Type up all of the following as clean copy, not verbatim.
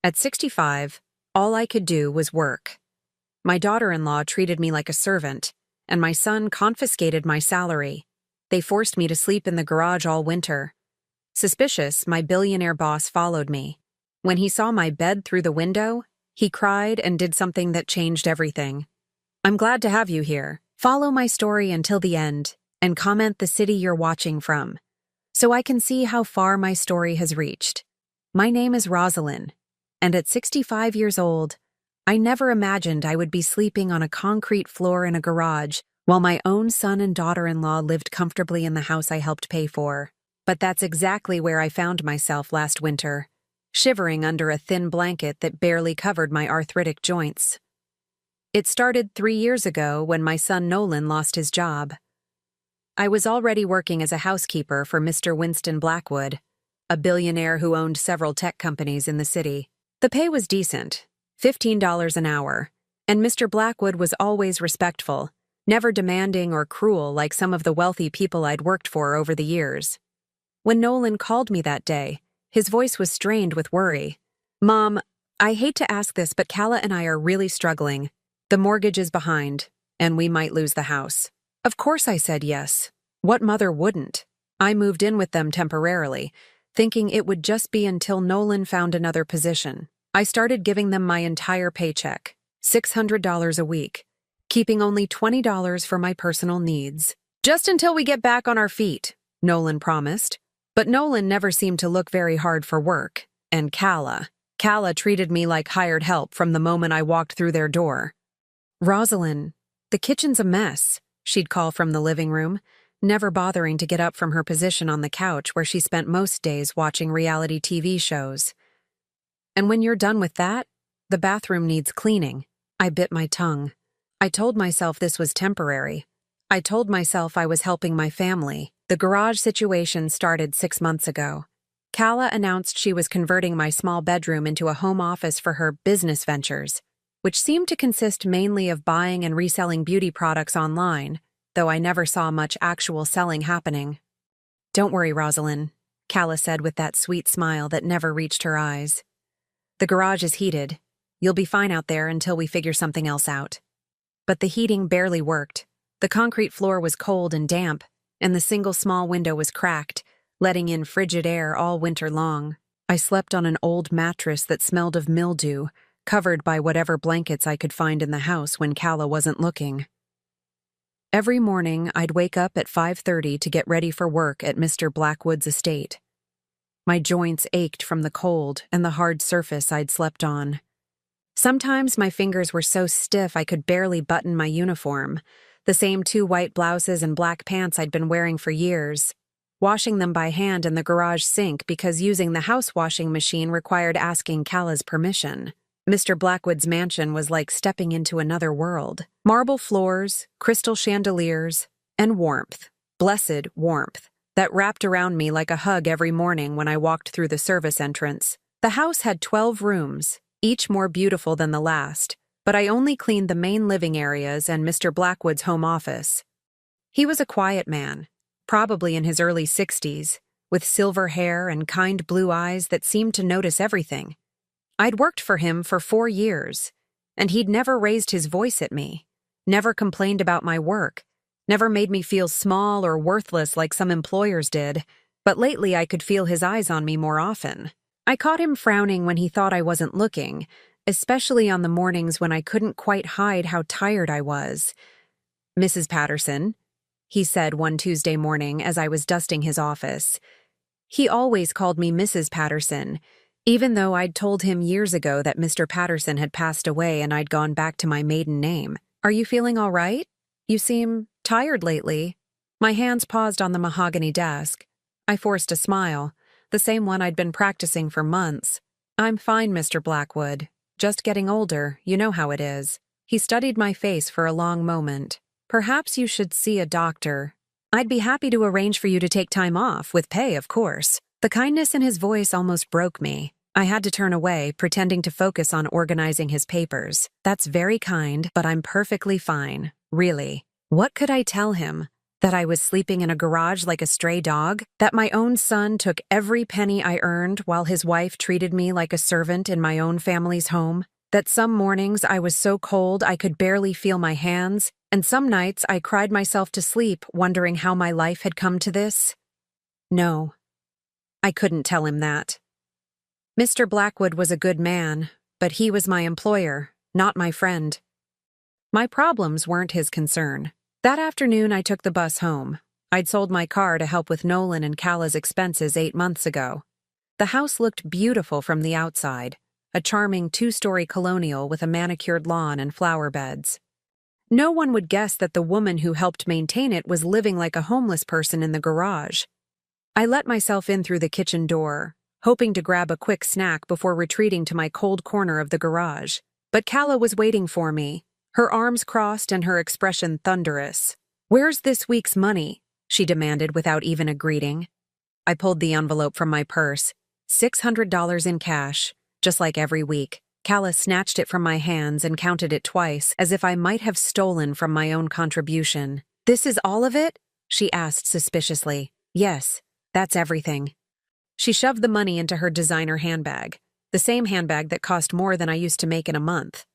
At 65, all I could do was work. My daughter-in-law treated me like a servant, and my son confiscated my salary. They forced me to sleep in the garage all winter. Suspicious, my billionaire boss followed me. When he saw my bed through the window, he cried and did something that changed everything. I'm glad to have you here. Follow my story until the end, and comment the city you're watching from, so I can see how far my story has reached. My name is Rosalind, and at 65 years old, I never imagined I would be sleeping on a concrete floor in a garage while my own son and daughter-in-law lived comfortably in the house I helped pay for. But that's exactly where I found myself last winter, shivering under a thin blanket that barely covered my arthritic joints. It started 3 years ago when my son Nolan lost his job. I was already working as a housekeeper for Mr. Winston Blackwood, a billionaire who owned several tech companies in the city. The pay was decent, $15 an hour, and Mr. Blackwood was always respectful, never demanding or cruel like some of the wealthy people I'd worked for over the years. When Nolan called me that day, his voice was strained with worry. "Mom, I hate to ask this, but Calla and I are really struggling. The mortgage is behind, and we might lose the house." Of course I said yes. What mother wouldn't? I moved in with them temporarily, thinking it would just be until Nolan found another position. I started giving them my entire paycheck, $600 a week, keeping only $20 for my personal needs. "Just until we get back on our feet," Nolan promised. But Nolan never seemed to look very hard for work. And Calla treated me like hired help from the moment I walked through their door. "Rosalind, the kitchen's a mess," she'd call from the living room, never bothering to get up from her position on the couch where she spent most days watching reality TV shows. "And when you're done with that, the bathroom needs cleaning." I bit my tongue. I told myself this was temporary. I told myself I was helping my family. The garage situation started 6 months ago. Calla announced she was converting my small bedroom into a home office for her business ventures, which seemed to consist mainly of buying and reselling beauty products online, though I never saw much actual selling happening. "Don't worry, Rosalind," Calla said with that sweet smile that never reached her eyes. "The garage is heated. You'll be fine out there until we figure something else out." But the heating barely worked. The concrete floor was cold and damp, and the single small window was cracked, letting in frigid air all winter long. I slept on an old mattress that smelled of mildew, covered by whatever blankets I could find in the house when Calla wasn't looking. Every morning, I'd wake up at 5:30 to get ready for work at Mr. Blackwood's estate. My joints ached from the cold and the hard surface I'd slept on. Sometimes my fingers were so stiff I could barely button my uniform, the same 2 white blouses and black pants I'd been wearing for years, washing them by hand in the garage sink because using the house washing machine required asking Calla's permission. Mr. Blackwood's mansion was like stepping into another world. Marble floors, crystal chandeliers, and warmth, blessed warmth, that wrapped around me like a hug every morning when I walked through the service entrance. The house had 12 rooms, each more beautiful than the last, but I only cleaned the main living areas and Mr. Blackwood's home office. He was a quiet man, probably in his early 60s, with silver hair and kind blue eyes that seemed to notice everything. I'd worked for him for 4 years, and he'd never raised his voice at me, never complained about my work, never made me feel small or worthless like some employers did, but lately I could feel his eyes on me more often. I caught him frowning when he thought I wasn't looking, especially on the mornings when I couldn't quite hide how tired I was. "Mrs. Patterson," he said one Tuesday morning as I was dusting his office. He always called me Mrs. Patterson, even though I'd told him years ago that Mr. Patterson had passed away and I'd gone back to my maiden name. "Are you feeling all right? You seem tired lately." My hands paused on the mahogany desk. I forced a smile, the same one I'd been practicing for months. "I'm fine, Mr. Blackwood. Just getting older, you know how it is." He studied my face for a long moment. "Perhaps you should see a doctor. I'd be happy to arrange for you to take time off, with pay, of course." The kindness in his voice almost broke me. I had to turn away, pretending to focus on organizing his papers. "That's very kind, but I'm perfectly fine, really." What could I tell him? That I was sleeping in a garage like a stray dog? That my own son took every penny I earned while his wife treated me like a servant in my own family's home? That some mornings I was so cold I could barely feel my hands, and some nights I cried myself to sleep wondering how my life had come to this? No, I couldn't tell him that. Mr. Blackwood was a good man, but he was my employer, not my friend. My problems weren't his concern. That afternoon I took the bus home. I'd sold my car to help with Nolan and Calla's expenses 8 months ago. The house looked beautiful from the outside, a charming 2-story colonial with a manicured lawn and flower beds. No one would guess that the woman who helped maintain it was living like a homeless person in the garage. I let myself in through the kitchen door, hoping to grab a quick snack before retreating to my cold corner of the garage. But Calla was waiting for me, her arms crossed and her expression thunderous. "Where's this week's money?" she demanded without even a greeting. I pulled the envelope from my purse, $600 in cash, just like every week. Calla snatched it from my hands and counted it twice, as if I might have stolen from my own contribution. "This is all of it?" she asked suspiciously. "Yes, that's everything." She shoved the money into her designer handbag, the same handbag that cost more than I used to make in a month.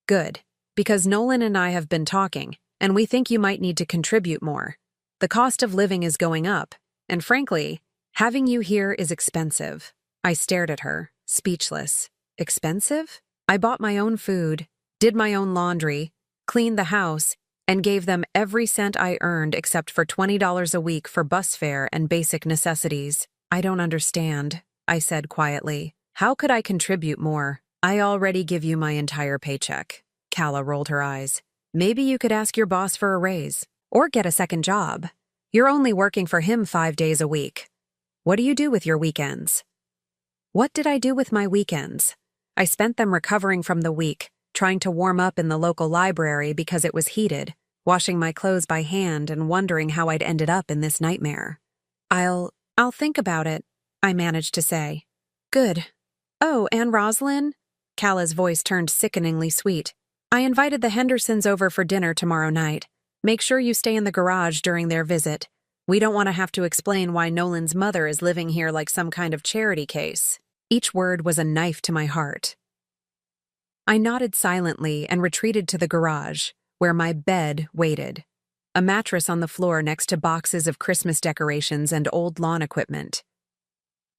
"Good, because Nolan and I have been talking, and we think you might need to contribute more. The cost of living is going up, and frankly, having you here is expensive." I stared at her, speechless. Expensive? I bought my own food, did my own laundry, cleaned the house, and gave them every cent I earned except for $20 a week for bus fare and basic necessities. "I don't understand," I said quietly. "How could I contribute more? I already give you my entire paycheck." Calla rolled her eyes. "Maybe you could ask your boss for a raise, or get a second job. You're only working for him 5 days a week. What do you do with your weekends?" What did I do with my weekends? I spent them recovering from the week, trying to warm up in the local library because it was heated, washing my clothes by hand and wondering how I'd ended up in this nightmare. I'll think about it," I managed to say. "Good. Oh, and Rosalind?" Calla's voice turned sickeningly sweet. "I invited the Hendersons over for dinner tomorrow night. Make sure you stay in the garage during their visit. We don't want to have to explain why Nolan's mother is living here like some kind of charity case." Each word was a knife to my heart. I nodded silently and retreated to the garage, where my bed waited, a mattress on the floor next to boxes of Christmas decorations and old lawn equipment.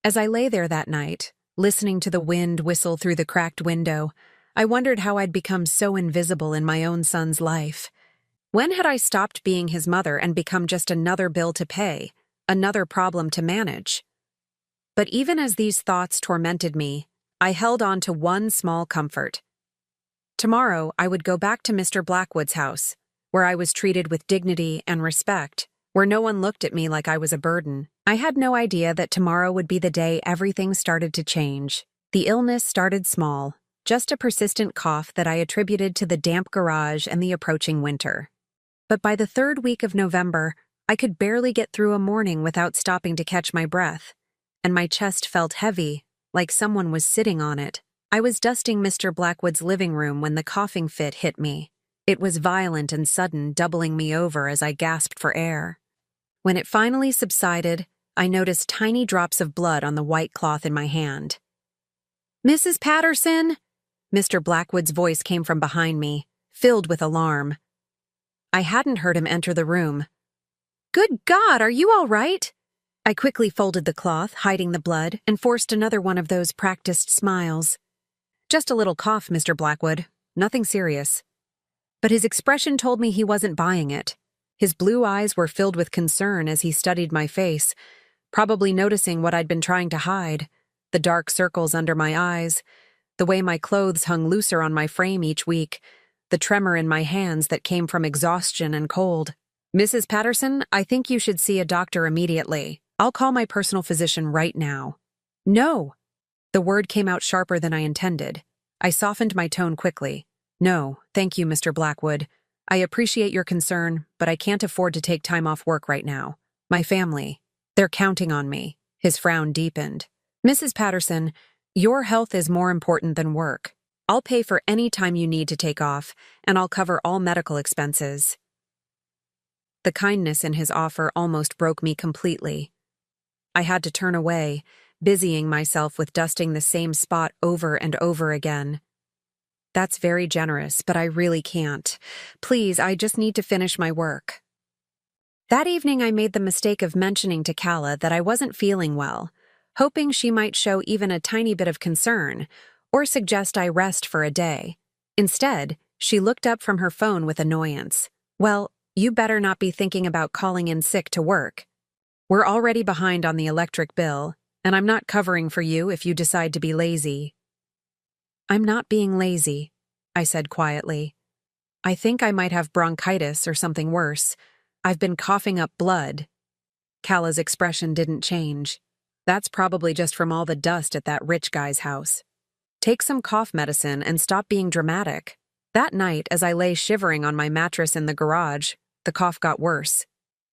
As I lay there that night, listening to the wind whistle through the cracked window, I wondered how I'd become so invisible in my own son's life. When had I stopped being his mother and become just another bill to pay, another problem to manage? But even as these thoughts tormented me, I held on to one small comfort. Tomorrow, I would go back to Mr. Blackwood's house, where I was treated with dignity and respect, where no one looked at me like I was a burden. I had no idea that tomorrow would be the day everything started to change. The illness started small, just a persistent cough that I attributed to the damp garage and the approaching winter. But by the 3rd week of November, I could barely get through a morning without stopping to catch my breath, and my chest felt heavy, like someone was sitting on it. I was dusting Mr. Blackwood's living room when the coughing fit hit me. It was violent and sudden, doubling me over as I gasped for air. When it finally subsided, I noticed tiny drops of blood on the white cloth in my hand. "Mrs. Patterson?" Mr. Blackwood's voice came from behind me, filled with alarm. I hadn't heard him enter the room. "Good God, are you all right?" I quickly folded the cloth, hiding the blood, and forced another one of those practiced smiles. "Just a little cough, Mr. Blackwood. Nothing serious." But his expression told me he wasn't buying it. His blue eyes were filled with concern as he studied my face, probably noticing what I'd been trying to hide, the dark circles under my eyes, the way my clothes hung looser on my frame each week, the tremor in my hands that came from exhaustion and cold. "Mrs. Patterson, I think you should see a doctor immediately. I'll call my personal physician right now." "No!" The word came out sharper than I intended. I softened my tone quickly. "No, thank you, Mr. Blackwood. I appreciate your concern, but I can't afford to take time off work right now. My family, they're counting on me." His frown deepened. "Mrs. Patterson, your health is more important than work. I'll pay for any time you need to take off, and I'll cover all medical expenses." The kindness in his offer almost broke me completely. I had to turn away, busying myself with dusting the same spot over and over again. That's very generous, but I really can't. Please, I just need to finish my work. That evening, I made the mistake of mentioning to Calla that I wasn't feeling well, hoping she might show even a tiny bit of concern or suggest I rest for a day. Instead, she looked up from her phone with annoyance. Well, you better not be thinking about calling in sick to work. We're already behind on the electric bill, and I'm not covering for you if you decide to be lazy. I'm not being lazy, I said quietly. I think I might have bronchitis or something worse. I've been coughing up blood. Calla's expression didn't change. That's probably just from all the dust at that rich guy's house. Take some cough medicine and stop being dramatic. That night, as I lay shivering on my mattress in the garage, the cough got worse.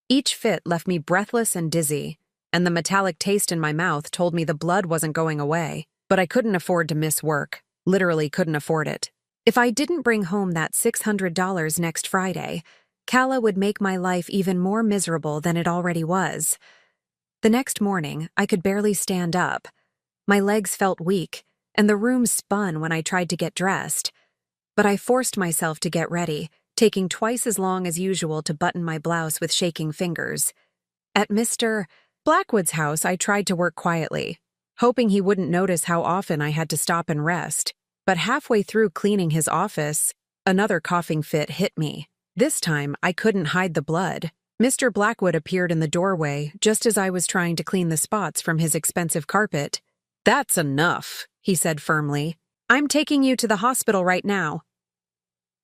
Each fit left me breathless and dizzy, and the metallic taste in my mouth told me the blood wasn't going away. But I couldn't afford to miss work. Literally couldn't afford it. If I didn't bring home that $600 next Friday, Calla would make my life even more miserable than it already was. The next morning, I could barely stand up. My legs felt weak, and the room spun when I tried to get dressed. But I forced myself to get ready, taking twice as long as usual to button my blouse with shaking fingers. At Mr. Blackwood's house, I tried to work quietly, hoping he wouldn't notice how often I had to stop and rest. But halfway through cleaning his office, another coughing fit hit me. This time, I couldn't hide the blood. Mr. Blackwood appeared in the doorway just as I was trying to clean the spots from his expensive carpet. "That's enough," he said firmly. "I'm taking you to the hospital right now."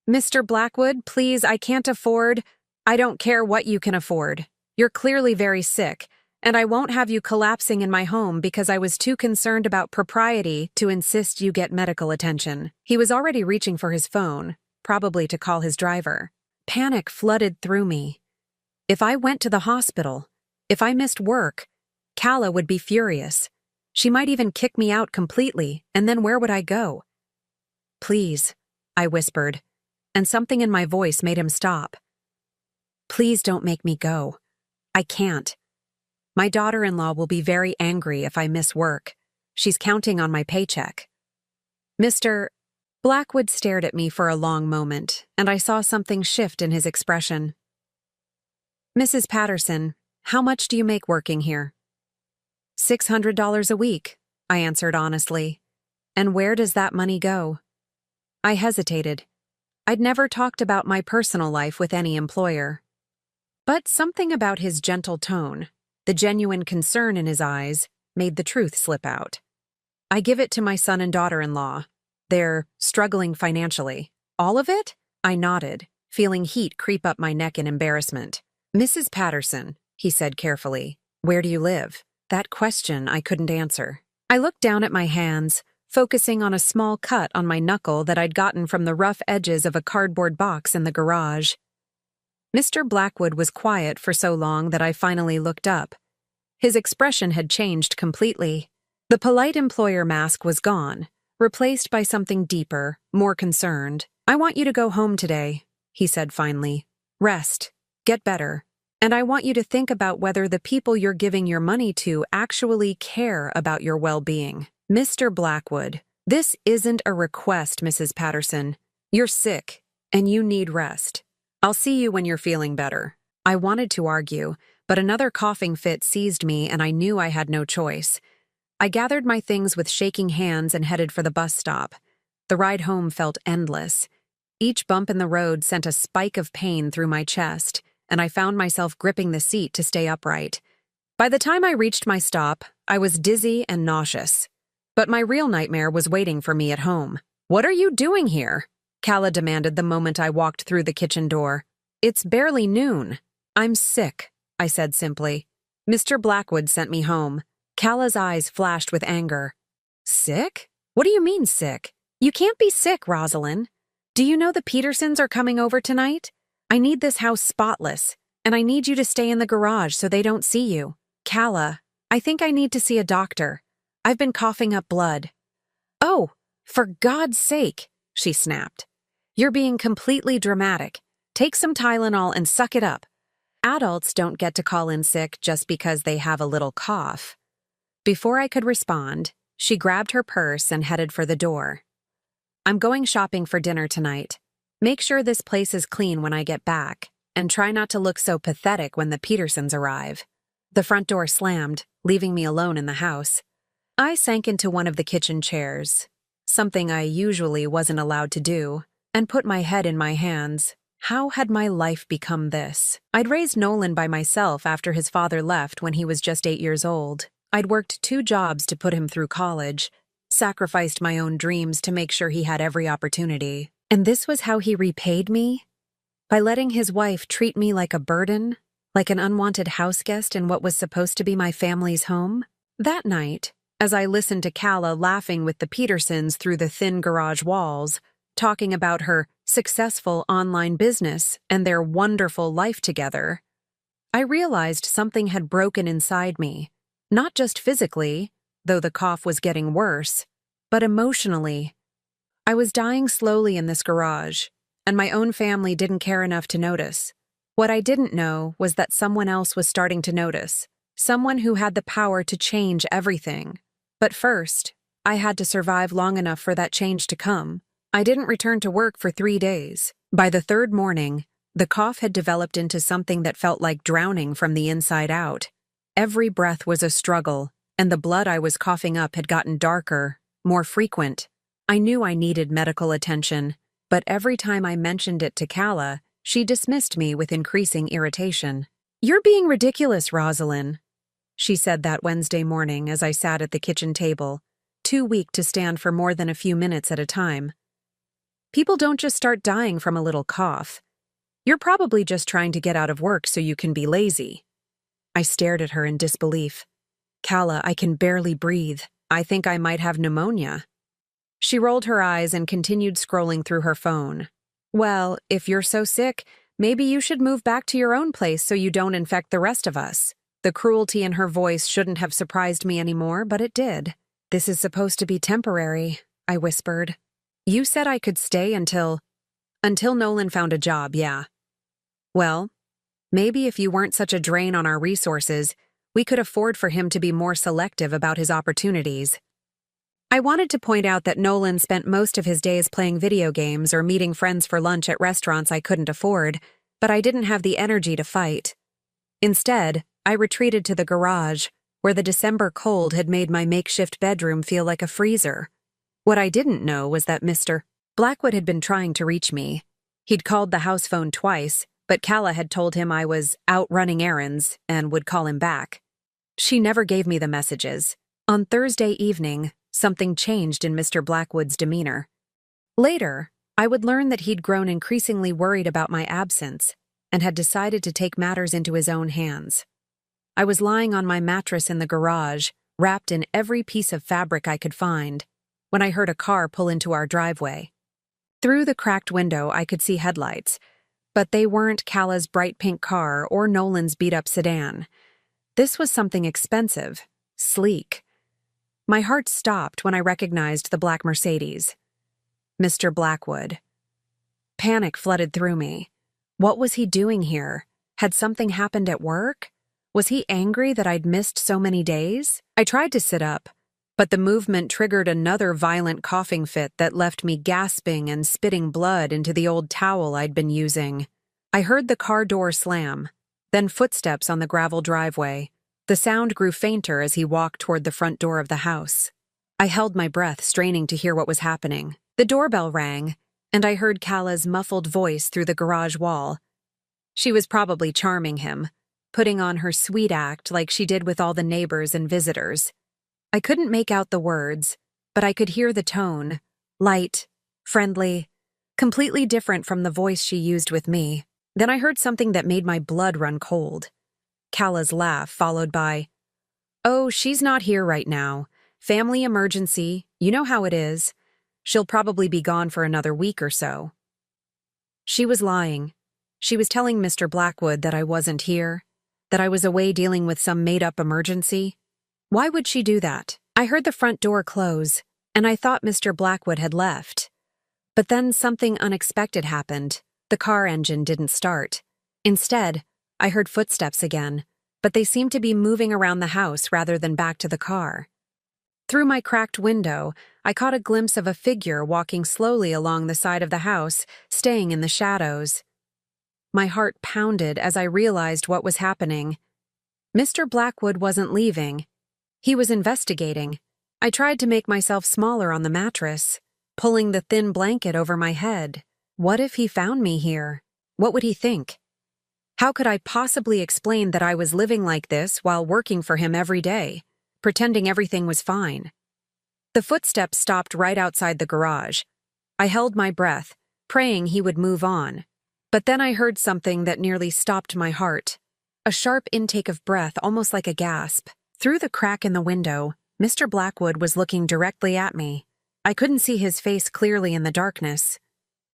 "Mr. Blackwood, please, I can't afford—" "I don't care what you can afford. You're clearly very sick, and I won't have you collapsing in my home because I was too concerned about propriety to insist you get medical attention." He was already reaching for his phone, probably to call his driver. Panic flooded through me. If I went to the hospital, if I missed work, Calla would be furious. She might even kick me out completely, and then where would I go? "Please," I whispered, and something in my voice made him stop. "Please don't make me go. I can't. My daughter-in-law will be very angry if I miss work. She's counting on my paycheck." Mr. Blackwood stared at me for a long moment, and I saw something shift in his expression. "Mrs. Patterson, how much do you make working here?" $600 a week, I answered honestly. "And where does that money go?" I hesitated. I'd never talked about my personal life with any employer. But something about his gentle tone, the genuine concern in his eyes, made the truth slip out. "I give it to my son and daughter-in-law. They're struggling financially." "All of it?" I nodded, feeling heat creep up my neck in embarrassment. "Mrs. Patterson," he said carefully, "where do you live?" That question I couldn't answer. I looked down at my hands, focusing on a small cut on my knuckle that I'd gotten from the rough edges of a cardboard box in the garage. Mr. Blackwood was quiet for so long that I finally looked up. His expression had changed completely. The polite employer mask was gone, replaced by something deeper, more concerned. "I want you to go home today," he said finally. "Rest. Get better. And I want you to think about whether the people you're giving your money to actually care about your well-being." "Mr. Blackwood, this isn't a request, Mrs. Patterson. You're sick, and you need rest. I'll see you when you're feeling better." I wanted to argue, but another coughing fit seized me and I knew I had no choice. I gathered my things with shaking hands and headed for the bus stop. The ride home felt endless. Each bump in the road sent a spike of pain through my chest, and I found myself gripping the seat to stay upright. By the time I reached my stop, I was dizzy and nauseous. But my real nightmare was waiting for me at home. "What are you doing here?" Calla demanded the moment I walked through the kitchen door. "It's barely noon." "I'm sick," I said simply. "Mr. Blackwood sent me home." Calla's eyes flashed with anger. "Sick? What do you mean sick? You can't be sick, Rosalind. Do you know the Petersons are coming over tonight? I need this house spotless, and I need you to stay in the garage so they don't see you." "Calla, I think I need to see a doctor. I've been coughing up blood." "Oh, for God's sake," she snapped. "You're being completely dramatic. Take some Tylenol and suck it up." Adults don't get to call in sick just because they have a little cough. Before I could respond, she grabbed her purse and headed for the door. I'm going shopping for dinner tonight. Make sure this place is clean when I get back, and try not to look so pathetic when the Petersons arrive. The front door slammed, leaving me alone in the house. I sank into one of the kitchen chairs, something I usually wasn't allowed to do, and put my head in my hands. How had my life become this? I'd raised Nolan by myself after his father left when he was just 8 years old. I'd worked 2 jobs to put him through college, sacrificed my own dreams to make sure he had every opportunity. And this was how he repaid me? By letting his wife treat me like a burden, like an unwanted houseguest in what was supposed to be my family's home? That night, as I listened to Calla laughing with the Petersons through the thin garage walls, talking about her successful online business and their wonderful life together, I realized something had broken inside me, not just physically, though the cough was getting worse, but emotionally. I was dying slowly in this garage, and my own family didn't care enough to notice. What I didn't know was that someone else was starting to notice, someone who had the power to change everything. But first, I had to survive long enough for that change to come. I didn't return to work for 3 days. By the 3rd morning, the cough had developed into something that felt like drowning from the inside out. Every breath was a struggle, and the blood I was coughing up had gotten darker, more frequent. I knew I needed medical attention, but every time I mentioned it to Calla, she dismissed me with increasing irritation. "You're being ridiculous, Rosalind," she said that Wednesday morning as I sat at the kitchen table, too weak to stand for more than a few minutes at a time. "People don't just start dying from a little cough. You're probably just trying to get out of work so you can be lazy." I stared at her in disbelief. "Calla, I can barely breathe. I think I might have pneumonia." She rolled her eyes and continued scrolling through her phone. "Well, if you're so sick, maybe you should move back to your own place so you don't infect the rest of us." The cruelty in her voice shouldn't have surprised me anymore, but it did. "This is supposed to be temporary," I whispered. "You said I could stay until Nolan found a job, yeah. Well, maybe if you weren't such a drain on our resources, we could afford for him to be more selective about his opportunities." I wanted to point out that Nolan spent most of his days playing video games or meeting friends for lunch at restaurants I couldn't afford, but I didn't have the energy to fight. Instead, I retreated to the garage, where the December cold had made my makeshift bedroom feel like a freezer. What I didn't know was that Mr. Blackwood had been trying to reach me. He'd called the house phone twice, but Calla had told him I was out running errands and would call him back. She never gave me the messages. On Thursday evening, something changed in Mr. Blackwood's demeanor. Later, I would learn that he'd grown increasingly worried about my absence and had decided to take matters into his own hands. I was lying on my mattress in the garage, wrapped in every piece of fabric I could find, when I heard a car pull into our driveway. Through the cracked window, I could see headlights, but they weren't Calla's bright pink car or Nolan's beat-up sedan. This was something expensive, sleek. My heart stopped when I recognized the black Mercedes. Mr. Blackwood. Panic flooded through me. What was he doing here? Had something happened at work? Was he angry that I'd missed so many days? I tried to sit up, but the movement triggered another violent coughing fit that left me gasping and spitting blood into the old towel I'd been using. I heard the car door slam, then footsteps on the gravel driveway. The sound grew fainter as he walked toward the front door of the house. I held my breath, straining to hear what was happening. The doorbell rang, and I heard Calla's muffled voice through the garage wall. She was probably charming him, putting on her sweet act like she did with all the neighbors and visitors. I couldn't make out the words, but I could hear the tone, light, friendly, completely different from the voice she used with me. Then I heard something that made my blood run cold. Calla's laugh, followed by, "Oh, she's not here right now. Family emergency, you know how it is. She'll probably be gone for another week or so." She was lying. She was telling Mr. Blackwood that I wasn't here, that I was away dealing with some made-up emergency. Why would she do that? I heard the front door close, and I thought Mr. Blackwood had left. But then something unexpected happened. The car engine didn't start. Instead, I heard footsteps again, but they seemed to be moving around the house rather than back to the car. Through my cracked window, I caught a glimpse of a figure walking slowly along the side of the house, staying in the shadows. My heart pounded as I realized what was happening. Mr. Blackwood wasn't leaving. He was investigating. I tried to make myself smaller on the mattress, pulling the thin blanket over my head. What if he found me here? What would he think? How could I possibly explain that I was living like this while working for him every day, pretending everything was fine? The footsteps stopped right outside the garage. I held my breath, praying he would move on. But then I heard something that nearly stopped my heart. A sharp intake of breath, almost like a gasp. Through the crack in the window, Mr. Blackwood was looking directly at me. I couldn't see his face clearly in the darkness,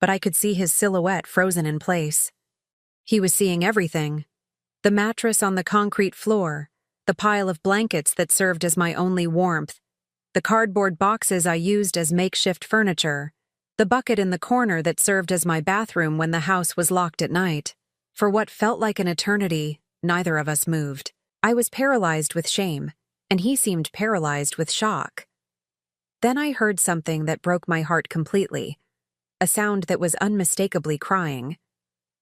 but I could see his silhouette frozen in place. He was seeing everything. The mattress on the concrete floor, the pile of blankets that served as my only warmth, the cardboard boxes I used as makeshift furniture, the bucket in the corner that served as my bathroom when the house was locked at night. For what felt like an eternity, neither of us moved. I was paralyzed with shame, and he seemed paralyzed with shock. Then I heard something that broke my heart completely, a sound that was unmistakably crying.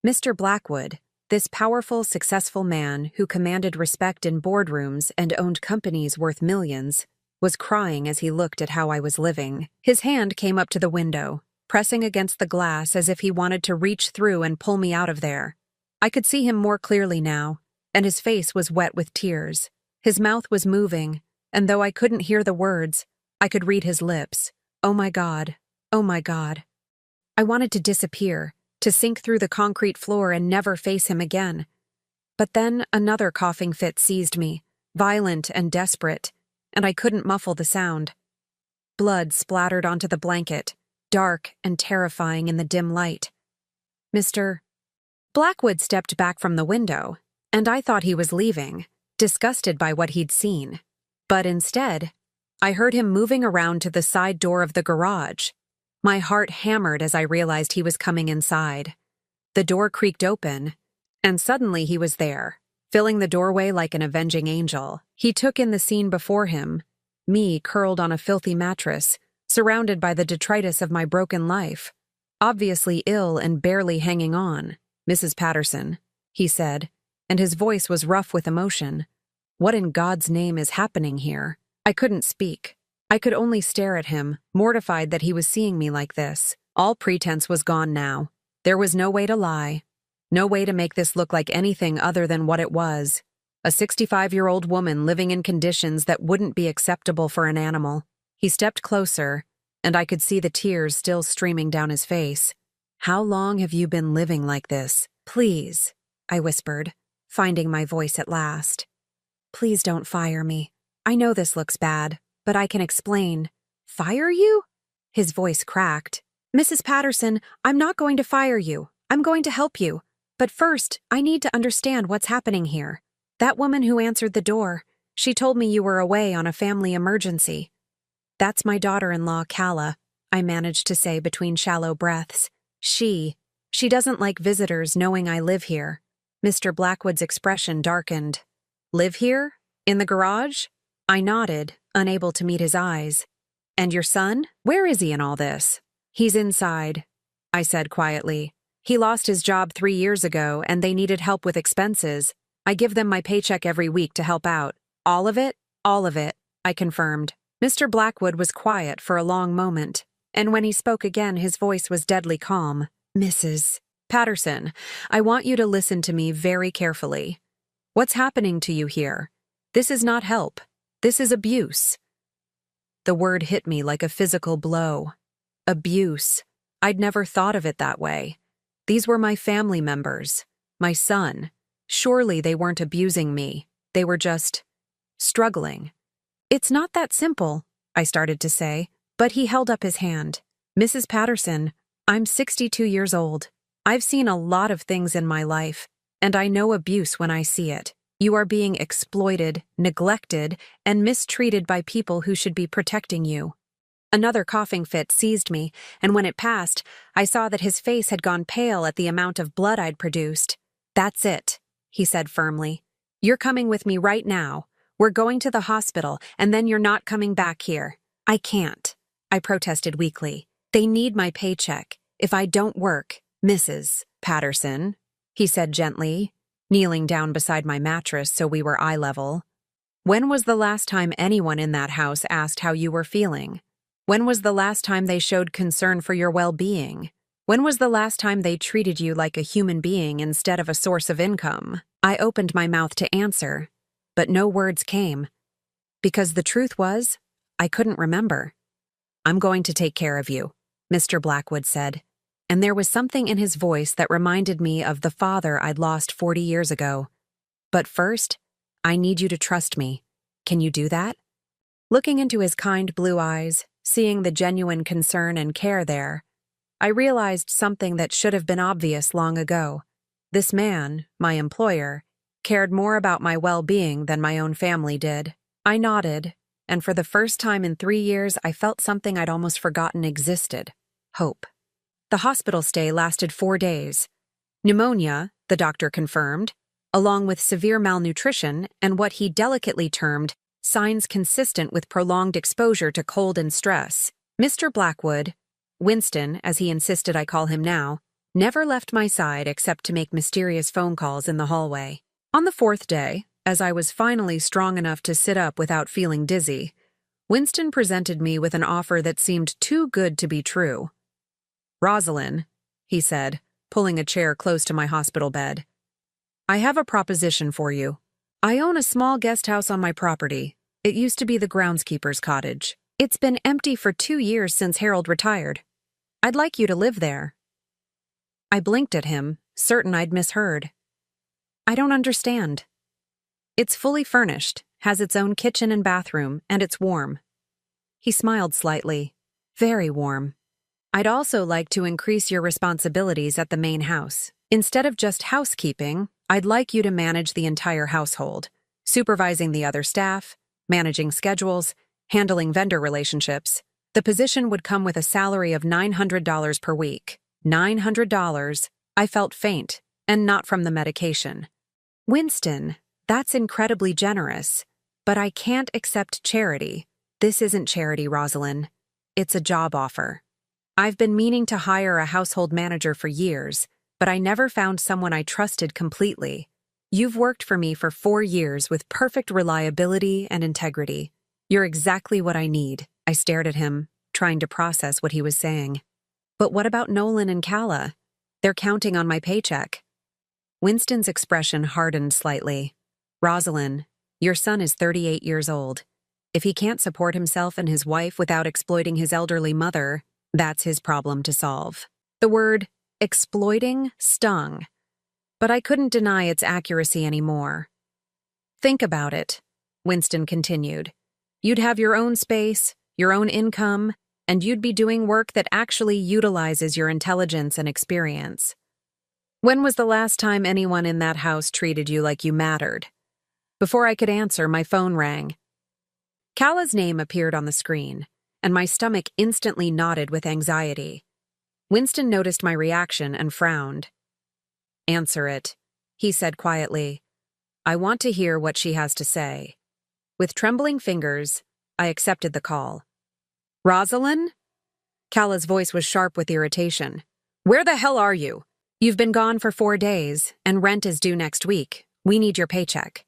Mr. Blackwood, this powerful, successful man who commanded respect in boardrooms and owned companies worth millions, was crying as he looked at how I was living. His hand came up to the window, pressing against the glass as if he wanted to reach through and pull me out of there. I could see him more clearly now, and his face was wet with tears. His mouth was moving, and though I couldn't hear the words, I could read his lips. Oh my God, oh my God. I wanted to disappear, to sink through the concrete floor and never face him again. But then another coughing fit seized me, violent and desperate, and I couldn't muffle the sound. Blood splattered onto the blanket, dark and terrifying in the dim light. Mr. Blackwood stepped back from the window, and I thought he was leaving, disgusted by what he'd seen. But instead, I heard him moving around to the side door of the garage. My heart hammered as I realized he was coming inside. The door creaked open, and suddenly he was there, filling the doorway like an avenging angel. He took in the scene before him, me curled on a filthy mattress, surrounded by the detritus of my broken life, obviously ill and barely hanging on. "Mrs. Patterson," he said, and his voice was rough with emotion. "What in God's name is happening here?" I couldn't speak. I could only stare at him, mortified that he was seeing me like this. All pretense was gone now. There was no way to lie. No way to make this look like anything other than what it was. A 65-year-old woman living in conditions that wouldn't be acceptable for an animal. He stepped closer, and I could see the tears still streaming down his face. "How long have you been living like this? Please," I whispered, finding my voice at last. "Please don't fire me. I know this looks bad, but I can explain." "Fire you?" His voice cracked. "Mrs. Patterson, I'm not going to fire you. I'm going to help you. But first, I need to understand what's happening here. That woman who answered the door, she told me you were away on a family emergency." "That's my daughter-in-law, Calla," I managed to say between shallow breaths. She doesn't like visitors knowing I live here." Mr. Blackwood's expression darkened. "Live here? In the garage?" I nodded, unable to meet his eyes. "And your son? Where is he in all this?" "He's inside," I said quietly. "He lost his job 3 years ago, and they needed help with expenses. I give them my paycheck every week to help out." "All of it?" "All of it," I confirmed. Mr. Blackwood was quiet for a long moment, and when he spoke again, his voice was deadly calm. "Mrs. Patterson, I want you to listen to me very carefully. What's happening to you here? This is not help. This is abuse." The word hit me like a physical blow. Abuse. I'd never thought of it that way. These were my family members, my son. Surely they weren't abusing me. They were just struggling. "It's not that simple," I started to say, but he held up his hand. "Mrs. Patterson, I'm 62 years old. I've seen a lot of things in my life, and I know abuse when I see it. You are being exploited, neglected, and mistreated by people who should be protecting you." Another coughing fit seized me, and when it passed, I saw that his face had gone pale at the amount of blood I'd produced. "That's it," he said firmly. You're coming with me right now. We're going to the hospital, and then you're not coming back here. I can't, I protested weakly. They need my paycheck. If I don't work, Mrs. Patterson, he said gently, kneeling down beside my mattress so we were eye level. When was the last time anyone in that house asked how you were feeling? When was the last time they showed concern for your well-being? When was the last time they treated you like a human being instead of a source of income? I opened my mouth to answer, but no words came. Because the truth was, I couldn't remember. I'm going to take care of you, Mr. Blackwood said, and there was something in his voice that reminded me of the father I'd lost 40 years ago. But first, I need you to trust me. Can you do that? Looking into his kind blue eyes, seeing the genuine concern and care there, I realized something that should have been obvious long ago. This man, my employer, cared more about my well-being than my own family did. I nodded, and for the first time in 3 years, I felt something I'd almost forgotten existed: hope. The hospital stay lasted 4 days. Pneumonia, the doctor confirmed, along with severe malnutrition and what he delicately termed signs consistent with prolonged exposure to cold and stress. Mr. Blackwood, Winston, as he insisted I call him now, never left my side except to make mysterious phone calls in the hallway. On the 4th day, as I was finally strong enough to sit up without feeling dizzy, Winston presented me with an offer that seemed too good to be true. "Rosalind," he said, pulling a chair close to my hospital bed, "I have a proposition for you. I own a small guest house on my property. It used to be the groundskeeper's cottage. It's been empty for 2 years since Harold retired. I'd like you to live there." I blinked at him, certain I'd misheard. "I don't understand." "It's fully furnished, has its own kitchen and bathroom, and it's warm." He smiled slightly. "Very warm. I'd also like to increase your responsibilities at the main house. Instead of just housekeeping, I'd like you to manage the entire household, supervising the other staff, managing schedules, handling vendor relationships. The position would come with a salary of $900 per week. $900. I felt faint, and not from the medication. "Winston, that's incredibly generous, but I can't accept charity. This isn't charity, Rosalind. It's a job offer. I've been meaning to hire a household manager for years, but I never found someone I trusted completely. You've worked for me for 4 years with perfect reliability and integrity. You're exactly what I need." I stared at him, trying to process what he was saying. "But what about Nolan and Calla? They're counting on my paycheck." Winston's expression hardened slightly. "Rosalind, your son is 38 years old. If he can't support himself and his wife without exploiting his elderly mother, that's his problem to solve." The word exploiting stung, but I couldn't deny its accuracy anymore. "Think about it," Winston continued. "You'd have your own space, your own income, and you'd be doing work that actually utilizes your intelligence and experience. When was the last time anyone in that house treated you like you mattered?" Before I could answer, my phone rang. Calla's name appeared on the screen, and my stomach instantly knotted with anxiety. Winston noticed my reaction and frowned. "Answer it," he said quietly. "I want to hear what she has to say." With trembling fingers, I accepted the call. "Rosalind?" Calla's voice was sharp with irritation. "Where the hell are you? You've been gone for 4 days, and rent is due next week. We need your paycheck."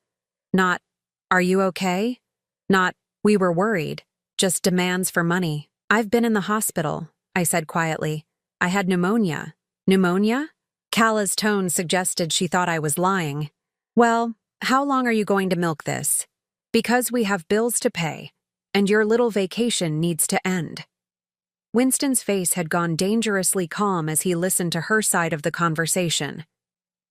Not, "Are you okay?" Not, "We were worried." Just demands for money. "I've been in the hospital," I said quietly. "I had pneumonia." "Pneumonia?" Calla's tone suggested she thought I was lying. "Well, how long are you going to milk this? Because we have bills to pay, and your little vacation needs to end." Winston's face had gone dangerously calm as he listened to her side of the conversation.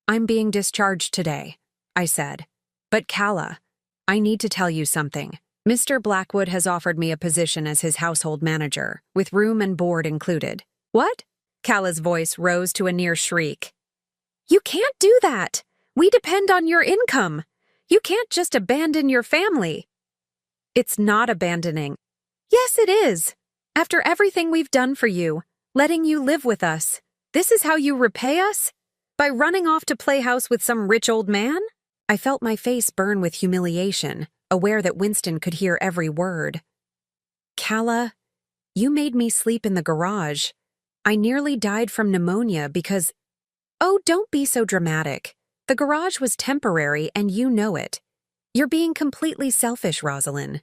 "I'm being discharged today," I said. "But Calla, I need to tell you something. Mr. Blackwood has offered me a position as his household manager, with room and board included." "What?" Calla's voice rose to a near shriek. "You can't do that! We depend on your income! You can't just abandon your family!" "It's not abandoning." "Yes, it is! After everything we've done for you, letting you live with us, this is how you repay us? By running off to play house with some rich old man? I felt my face burn with humiliation, aware that Winston could hear every word. Calla, you made me sleep in the garage. I nearly died from pneumonia because— Oh, don't be so dramatic. The garage was temporary and you know it. You're being completely selfish, Rosalind.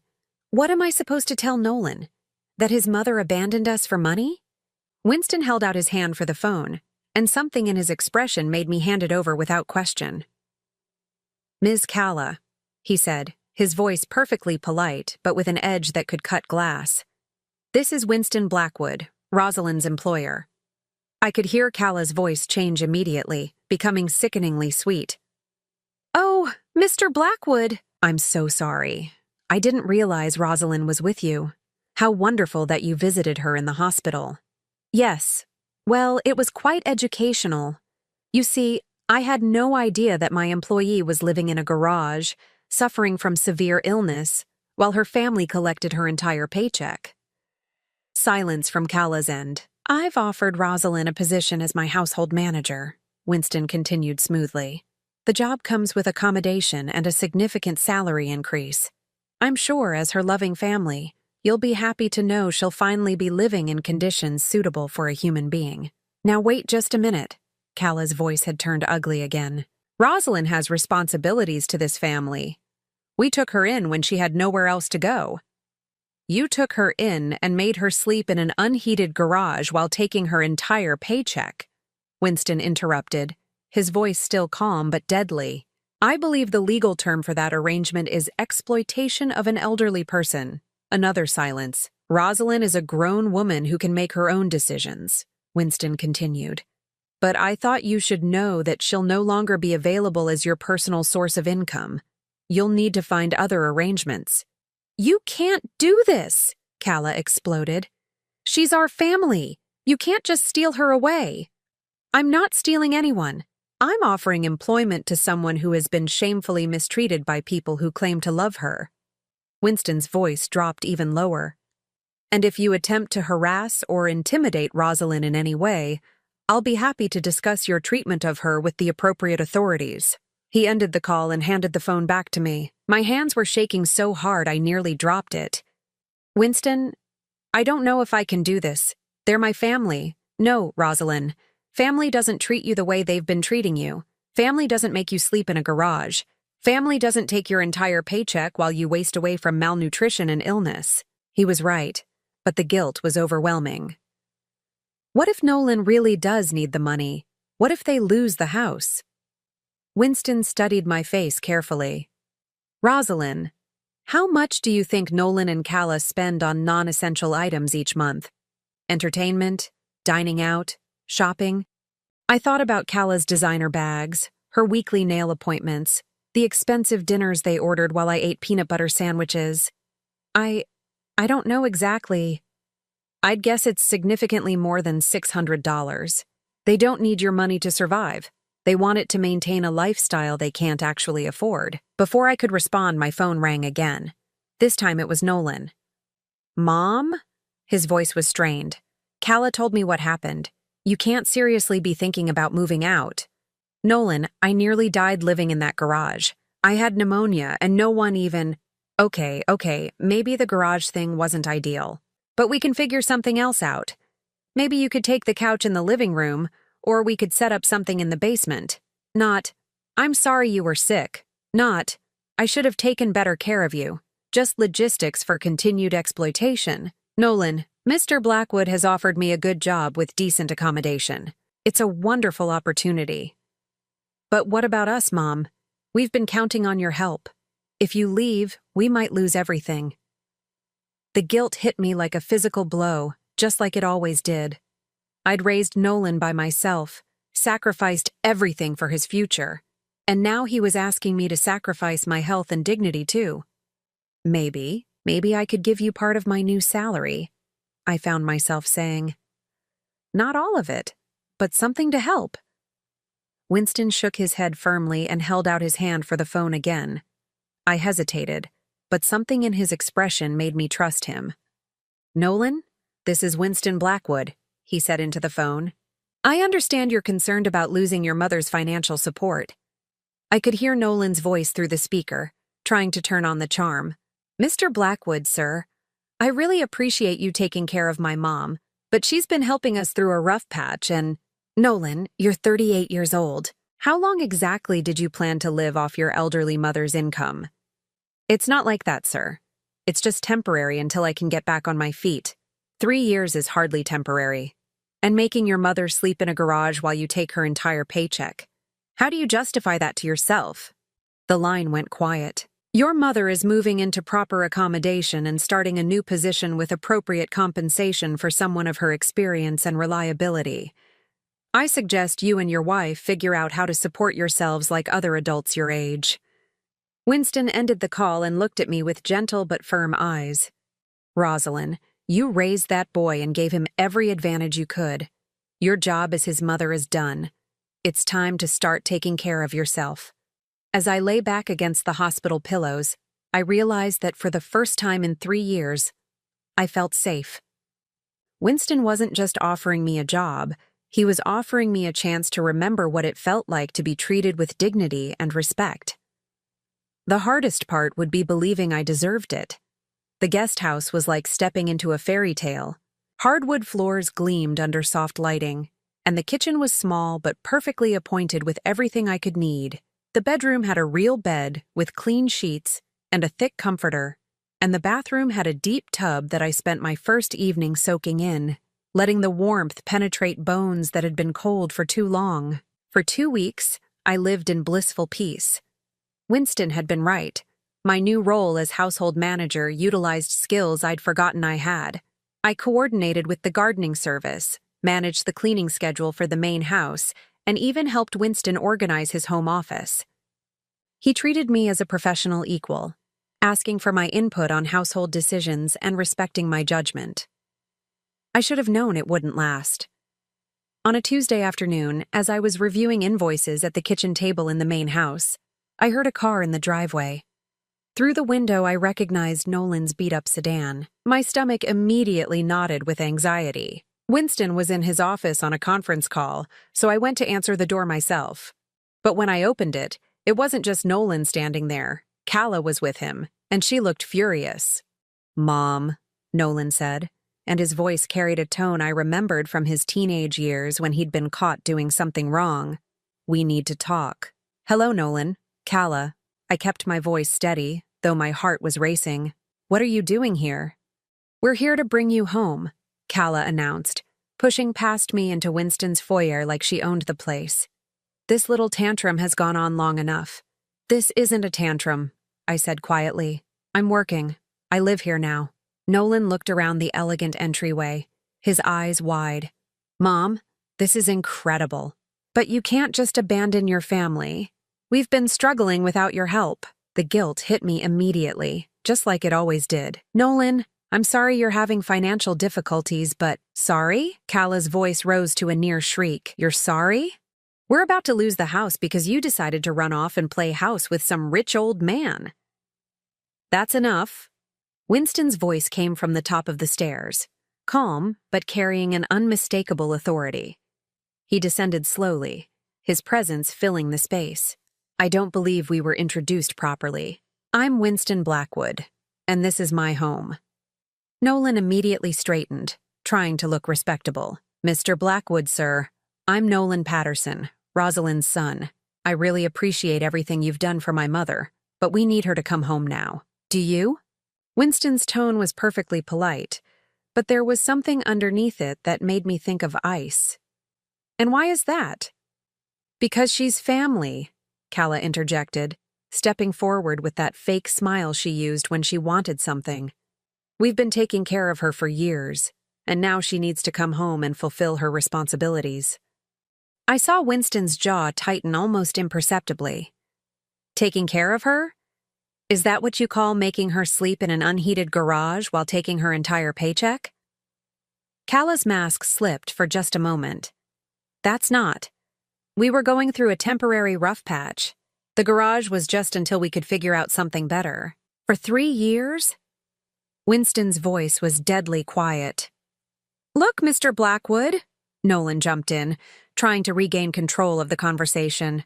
What am I supposed to tell Nolan? That his mother abandoned us for money? Winston held out his hand for the phone, and something in his expression made me hand it over without question. Ms. Calla, he said, his voice perfectly polite but with an edge that could cut glass. This is Winston Blackwood, Rosalind's employer. I could hear Calla's voice change immediately, becoming sickeningly sweet. Oh, Mr. Blackwood, I'm so sorry. I didn't realize Rosalind was with you. How wonderful that you visited her in the hospital. Yes. Well, it was quite educational. You see, I had no idea that my employee was living in a garage, suffering from severe illness, while her family collected her entire paycheck. Silence from Calla's end. I've offered Rosalind a position as my household manager, Winston continued smoothly. The job comes with accommodation and a significant salary increase. I'm sure, as her loving family, you'll be happy to know she'll finally be living in conditions suitable for a human being. Now wait just a minute. Calla's voice had turned ugly again. Rosalind has responsibilities to this family. We took her in when she had nowhere else to go. You took her in and made her sleep in an unheated garage while taking her entire paycheck, Winston interrupted, his voice still calm but deadly. I believe the legal term for that arrangement is exploitation of an elderly person. Another silence. Rosalind is a grown woman who can make her own decisions, Winston continued. But I thought you should know that she'll no longer be available as your personal source of income. You'll need to find other arrangements. You can't do this, Calla exploded. She's our family. You can't just steal her away. I'm not stealing anyone. I'm offering employment to someone who has been shamefully mistreated by people who claim to love her. Winston's voice dropped even lower. And if you attempt to harass or intimidate Rosalind in any way, I'll be happy to discuss your treatment of her with the appropriate authorities. He ended the call and handed the phone back to me. My hands were shaking so hard I nearly dropped it. Winston, I don't know if I can do this. They're my family. No, Rosalind. Family doesn't treat you the way they've been treating you. Family doesn't make you sleep in a garage. Family doesn't take your entire paycheck while you waste away from malnutrition and illness. He was right, but the guilt was overwhelming. What if Nolan really does need the money? What if they lose the house? Winston studied my face carefully. Rosalind, how much do you think Nolan and Calla spend on non-essential items each month? Entertainment, dining out, shopping? I thought about Calla's designer bags, her weekly nail appointments, the expensive dinners they ordered while I ate peanut butter sandwiches. I don't know exactly. I'd guess it's significantly more than $600. They don't need your money to survive. They want it to maintain a lifestyle they can't actually afford. Before I could respond, my phone rang again. This time it was Nolan. Mom? His voice was strained. Calla told me what happened. You can't seriously be thinking about moving out. Nolan, I nearly died living in that garage. I had pneumonia and no one even— Okay, maybe the garage thing wasn't ideal. But we can figure something else out. Maybe you could take the couch in the living room, or we could set up something in the basement. Not, I'm sorry you were sick. Not, I should have taken better care of you. Just logistics for continued exploitation. Nolan, Mr. Blackwood has offered me a good job with decent accommodation. It's a wonderful opportunity. But what about us, Mom? We've been counting on your help. If you leave, we might lose everything. The guilt hit me like a physical blow, just like it always did. I'd raised Nolan by myself, sacrificed everything for his future, and now he was asking me to sacrifice my health and dignity too. Maybe I could give you part of my new salary, I found myself saying. Not all of it, but something to help. Winston shook his head firmly and held out his hand for the phone again. I hesitated, but something in his expression made me trust him. Nolan, this is Winston Blackwood, he said into the phone. I understand you're concerned about losing your mother's financial support. I could hear Nolan's voice through the speaker, trying to turn on the charm. Mr. Blackwood, sir, I really appreciate you taking care of my mom, but she's been helping us through a rough patch and… Nolan, you're 38 years old. How long exactly did you plan to live off your elderly mother's income? It's not like that, sir. It's just temporary until I can get back on my feet. 3 years is hardly temporary. And making your mother sleep in a garage while you take her entire paycheck. How do you justify that to yourself? The line went quiet. Your mother is moving into proper accommodation and starting a new position with appropriate compensation for someone of her experience and reliability. I suggest you and your wife figure out how to support yourselves like other adults your age. Winston ended the call and looked at me with gentle but firm eyes. Rosalind, you raised that boy and gave him every advantage you could. Your job as his mother is done. It's time to start taking care of yourself. As I lay back against the hospital pillows, I realized that for the first time in 3 years, I felt safe. Winston wasn't just offering me a job, he was offering me a chance to remember what it felt like to be treated with dignity and respect. The hardest part would be believing I deserved it. The guest house was like stepping into a fairy tale. Hardwood floors gleamed under soft lighting, and the kitchen was small but perfectly appointed with everything I could need. The bedroom had a real bed with clean sheets and a thick comforter, and the bathroom had a deep tub that I spent my first evening soaking in, letting the warmth penetrate bones that had been cold for too long. For 2 weeks, I lived in blissful peace. Winston had been right. My new role as household manager utilized skills I'd forgotten I had. I coordinated with the gardening service, managed the cleaning schedule for the main house, and even helped Winston organize his home office. He treated me as a professional equal, asking for my input on household decisions and respecting my judgment. I should have known it wouldn't last. On a Tuesday afternoon, as I was reviewing invoices at the kitchen table in the main house, I heard a car in the driveway. Through the window, I recognized Nolan's beat-up sedan. My stomach immediately knotted with anxiety. Winston was in his office on a conference call, so I went to answer the door myself. But when I opened it, it wasn't just Nolan standing there. Calla was with him, and she looked furious. "Mom," Nolan said, and his voice carried a tone I remembered from his teenage years when he'd been caught doing something wrong. "We need to talk." "Hello, Nolan." "Calla." I kept my voice steady, though my heart was racing. "What are you doing here?" "We're here to bring you home," Calla announced, pushing past me into Winston's foyer like she owned the place. "This little tantrum has gone on long enough." "This isn't a tantrum," I said quietly. "I'm working. I live here now." Nolan looked around the elegant entryway, his eyes wide. "Mom, this is incredible. But you can't just abandon your family. We've been struggling without your help." The guilt hit me immediately, just like it always did. "Nolan, I'm sorry you're having financial difficulties, but…" "Sorry?" Calla's voice rose to a near shriek. "You're sorry? We're about to lose the house because you decided to run off and play house with some rich old man." "That's enough." Winston's voice came from the top of the stairs, calm but carrying an unmistakable authority. He descended slowly, his presence filling the space. "I don't believe we were introduced properly. I'm Winston Blackwood, and this is my home." Nolan immediately straightened, trying to look respectable. "Mr. Blackwood, sir, I'm Nolan Patterson, Rosalind's son. I really appreciate everything you've done for my mother, but we need her to come home now. Do you?" Winston's tone was perfectly polite, but there was something underneath it that made me think of ice. "And why is that?" "Because she's family," Calla interjected, stepping forward with that fake smile she used when she wanted something. "We've been taking care of her for years, and now she needs to come home and fulfill her responsibilities." I saw Winston's jaw tighten almost imperceptibly. "Taking care of her? Is that what you call making her sleep in an unheated garage while taking her entire paycheck?" Calla's mask slipped for just a moment. "That's not. We were going through a temporary rough patch. The garage was just until we could figure out something better. For 3 years?" Winston's voice was deadly quiet. "Look, Mr. Blackwood, Nolan jumped in, trying to regain control of the conversation.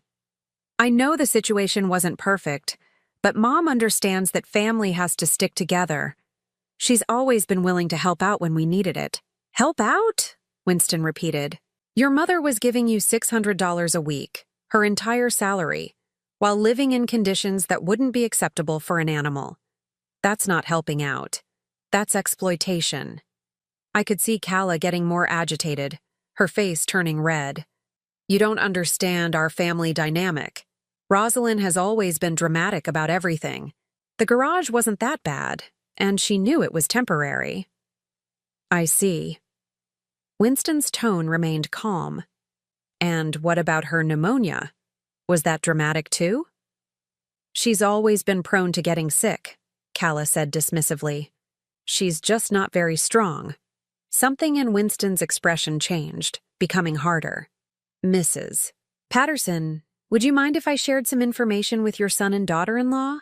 I know the situation wasn't perfect, but Mom understands that family has to stick together. She's always been willing to help out when we needed it. Help out? Winston repeated. Your mother was giving you $600 a week, her entire salary, while living in conditions that wouldn't be acceptable for an animal. That's not helping out. That's exploitation. I could see Calla getting more agitated, her face turning red. You don't understand our family dynamic. Rosalind has always been dramatic about everything. The garage wasn't that bad, and she knew it was temporary. I see. Winston's tone remained calm. And what about her pneumonia? Was that dramatic too? She's always been prone to getting sick, Calla said dismissively. She's just not very strong. Something in Winston's expression changed, becoming harder. Mrs. Patterson, would you mind if I shared some information with your son and daughter-in-law?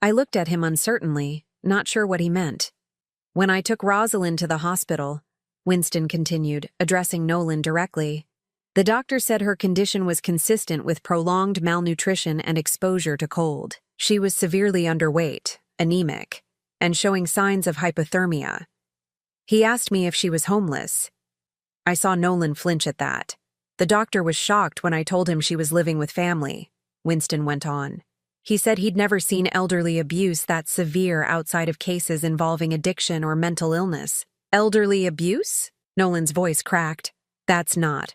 I looked at him uncertainly, not sure what he meant. When I took Rosalind to the hospital, Winston continued, addressing Nolan directly, the doctor said her condition was consistent with prolonged malnutrition and exposure to cold. She was severely underweight, anemic, and showing signs of hypothermia. He asked me if she was homeless. I saw Nolan flinch at that. The doctor was shocked when I told him she was living with family, Winston went on. He said he'd never seen elderly abuse that severe outside of cases involving addiction or mental illness. Elderly abuse? Nolan's voice cracked. That's not.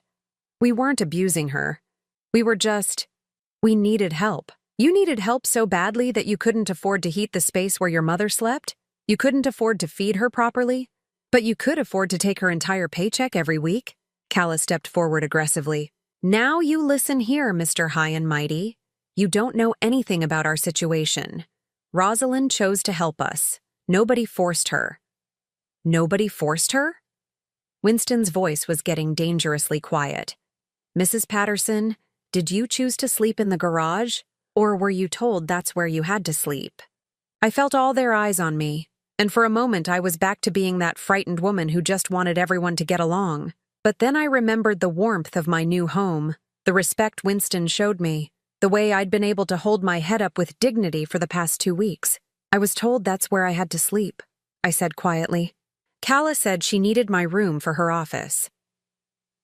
We weren't abusing her. We needed help. You needed help so badly that you couldn't afford to heat the space where your mother slept? You couldn't afford to feed her properly? But you could afford to take her entire paycheck every week? Calla stepped forward aggressively. Now you listen here, Mr. High and Mighty. You don't know anything about our situation. Rosalind chose to help us. Nobody forced her. Nobody forced her? Winston's voice was getting dangerously quiet. Mrs. Patterson, did you choose to sleep in the garage, or were you told that's where you had to sleep? I felt all their eyes on me, and for a moment I was back to being that frightened woman who just wanted everyone to get along. But then I remembered the warmth of my new home, the respect Winston showed me, the way I'd been able to hold my head up with dignity for the past 2 weeks. I was told that's where I had to sleep, I said quietly. Calla said she needed my room for her office.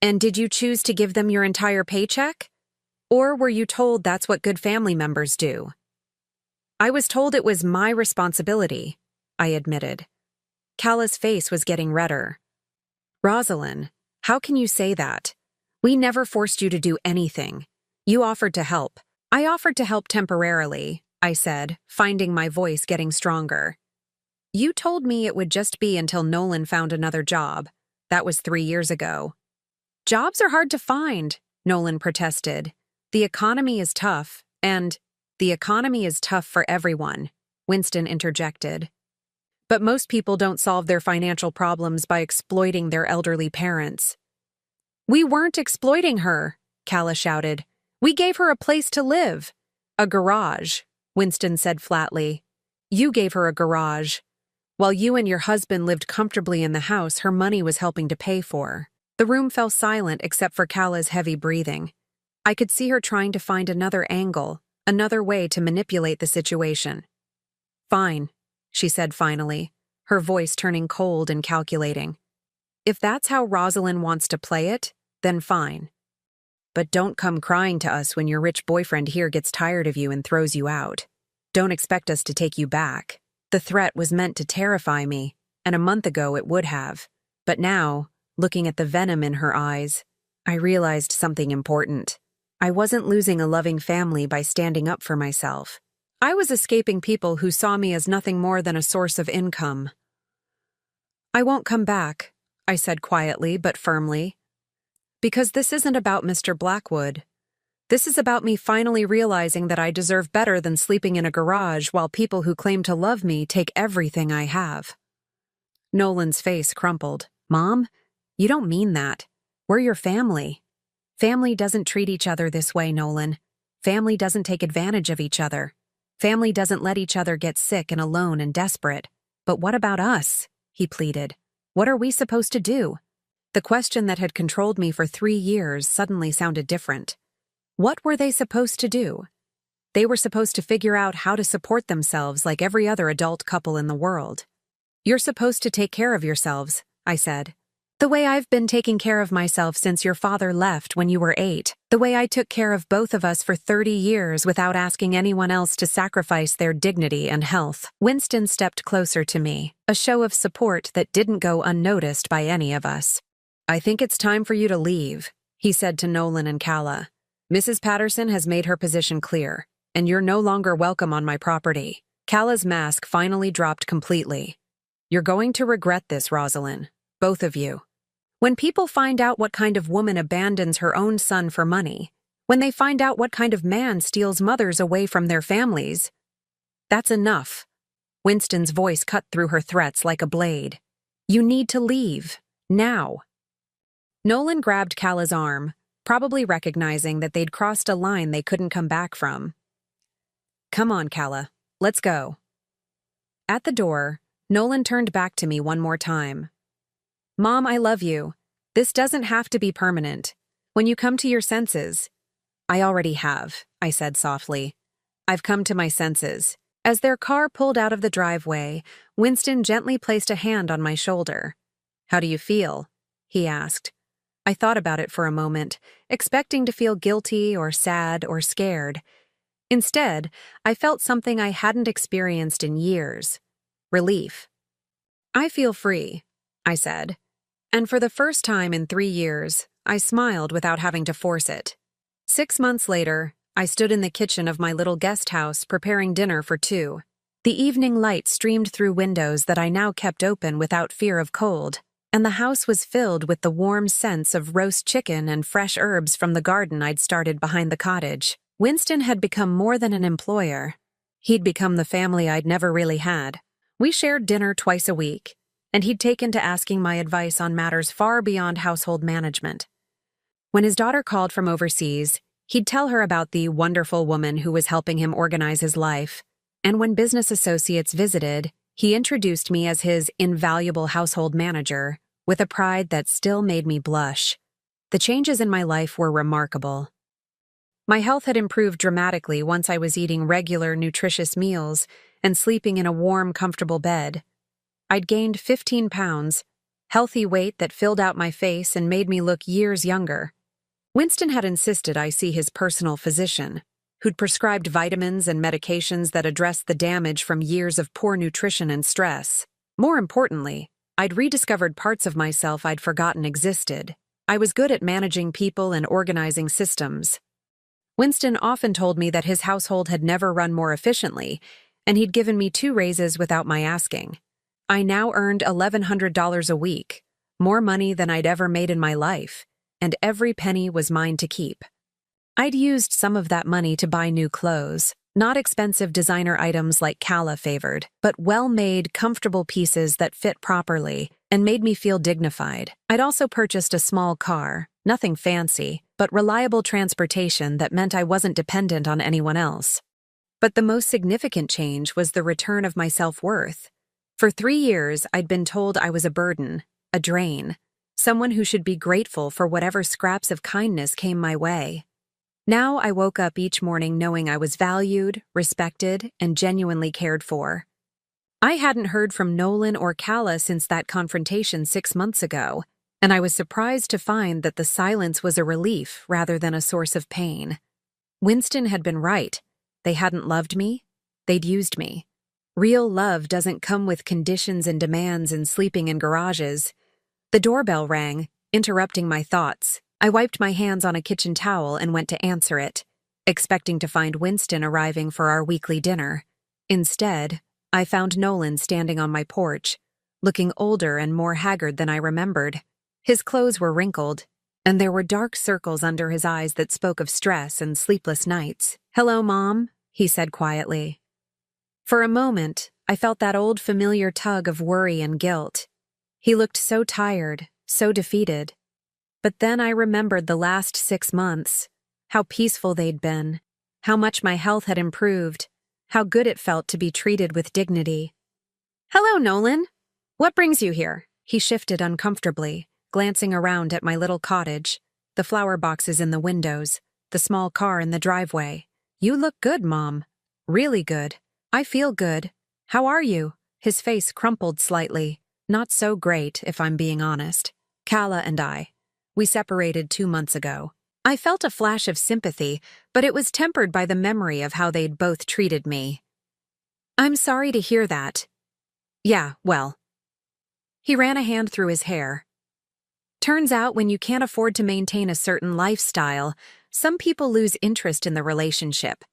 And did you choose to give them your entire paycheck? Or were you told that's what good family members do? I was told it was my responsibility, I admitted. Calla's face was getting redder. Rosalind, how can you say that? We never forced you to do anything. You offered to help. I offered to help temporarily, I said, finding my voice getting stronger. You told me it would just be until Nolan found another job. That was 3 years ago. Jobs are hard to find, Nolan protested. The economy is tough, and the economy is tough for everyone, Winston interjected. But most people don't solve their financial problems by exploiting their elderly parents. We weren't exploiting her, Calla shouted. We gave her a place to live. A garage, Winston said flatly. You gave her a garage. While you and your husband lived comfortably in the house her money was helping to pay for. The room fell silent except for Calla's heavy breathing. I could see her trying to find another angle, another way to manipulate the situation. Fine, she said finally, her voice turning cold and calculating. If that's how Rosalind wants to play it, then fine. But don't come crying to us when your rich boyfriend here gets tired of you and throws you out. Don't expect us to take you back. The threat was meant to terrify me, and a month ago it would have. But now, looking at the venom in her eyes, I realized something important. I wasn't losing a loving family by standing up for myself. I was escaping people who saw me as nothing more than a source of income. I won't come back, I said quietly but firmly. Because this isn't about Mr. Blackwood. This is about me finally realizing that I deserve better than sleeping in a garage while people who claim to love me take everything I have. Nolan's face crumpled. Mom, you don't mean that. We're your family. Family doesn't treat each other this way, Nolan. Family doesn't take advantage of each other. Family doesn't let each other get sick and alone and desperate. But what about us? He pleaded. What are we supposed to do? The question that had controlled me for 3 years suddenly sounded different. What were they supposed to do? They were supposed to figure out how to support themselves like every other adult couple in the world. "You're supposed to take care of yourselves," I said. "The way I've been taking care of myself since your father left when you were 8. The way I took care of both of us for 30 years without asking anyone else to sacrifice their dignity and health." Winston stepped closer to me, a show of support that didn't go unnoticed by any of us. "I think it's time for you to leave," he said to Nolan and Calla. "Mrs. Patterson has made her position clear, and you're no longer welcome on my property." Calla's mask finally dropped completely. "You're going to regret this, Rosalind. Both of you. When people find out what kind of woman abandons her own son for money, when they find out what kind of man steals mothers away from their families, that's enough." Winston's voice cut through her threats like a blade. "You need to leave. Now." Nolan grabbed Calla's arm, probably recognizing that they'd crossed a line they couldn't come back from. "Come on, Calla. Let's go." At the door, Nolan turned back to me one more time. "Mom, I love you. This doesn't have to be permanent. When you come to your senses—" "I already have," I said softly. "I've come to my senses." As their car pulled out of the driveway, Winston gently placed a hand on my shoulder. "How do you feel?" he asked. I thought about it for a moment, expecting to feel guilty or sad or scared. Instead, I felt something I hadn't experienced in years: relief. "I feel free," I said. And for the first time in 3 years, I smiled without having to force it. 6 months later, I stood in the kitchen of my little guest house preparing dinner for 2. The evening light streamed through windows that I now kept open without fear of cold, and the house was filled with the warm scents of roast chicken and fresh herbs from the garden I'd started behind the cottage. Winston had become more than an employer. He'd become the family I'd never really had. We shared dinner twice a week, and he'd taken to asking my advice on matters far beyond household management. When his daughter called from overseas, he'd tell her about the wonderful woman who was helping him organize his life. And when business associates visited, he introduced me as his invaluable household manager, with a pride that still made me blush. The changes in my life were remarkable. My health had improved dramatically once I was eating regular, nutritious meals and sleeping in a warm, comfortable bed. I'd gained 15 pounds, healthy weight that filled out my face and made me look years younger. Winston had insisted I see his personal physician, who'd prescribed vitamins and medications that addressed the damage from years of poor nutrition and stress. More importantly, I'd rediscovered parts of myself I'd forgotten existed. I was good at managing people and organizing systems. Winston often told me that his household had never run more efficiently, and he'd given me 2 raises without my asking. I now earned $1,100 a week, more money than I'd ever made in my life, and every penny was mine to keep. I'd used some of that money to buy new clothes, not expensive designer items like Calla favored, but well-made, comfortable pieces that fit properly and made me feel dignified. I'd also purchased a small car, nothing fancy, but reliable transportation that meant I wasn't dependent on anyone else. But the most significant change was the return of my self-worth. For 3 years, I'd been told I was a burden, a drain, someone who should be grateful for whatever scraps of kindness came my way. Now I woke up each morning knowing I was valued, respected, and genuinely cared for. I hadn't heard from Nolan or Calla since that confrontation 6 months ago, and I was surprised to find that the silence was a relief rather than a source of pain. Winston had been right. They hadn't loved me. They'd used me. Real love doesn't come with conditions and demands and sleeping in garages. The doorbell rang, interrupting my thoughts. I wiped my hands on a kitchen towel and went to answer it, expecting to find Winston arriving for our weekly dinner. Instead, I found Nolan standing on my porch, looking older and more haggard than I remembered. His clothes were wrinkled, and there were dark circles under his eyes that spoke of stress and sleepless nights. "Hello, Mom," he said quietly. For a moment, I felt that old familiar tug of worry and guilt. He looked so tired, so defeated. But then I remembered the last 6 months, how peaceful they'd been, how much my health had improved, how good it felt to be treated with dignity. "Hello, Nolan. What brings you here?" He shifted uncomfortably, glancing around at my little cottage, the flower boxes in the windows, the small car in the driveway. "You look good, Mom. Really good. I feel good. How are you?" His face crumpled slightly. "Not so great, if I'm being honest. Kala and we separated 2 months ago." I felt a flash of sympathy, but it was tempered by the memory of how they'd both treated me. "I'm sorry to hear that." "Yeah, well." He ran a hand through his hair. "Turns out when you can't afford to maintain a certain lifestyle, some people lose interest in the relationship."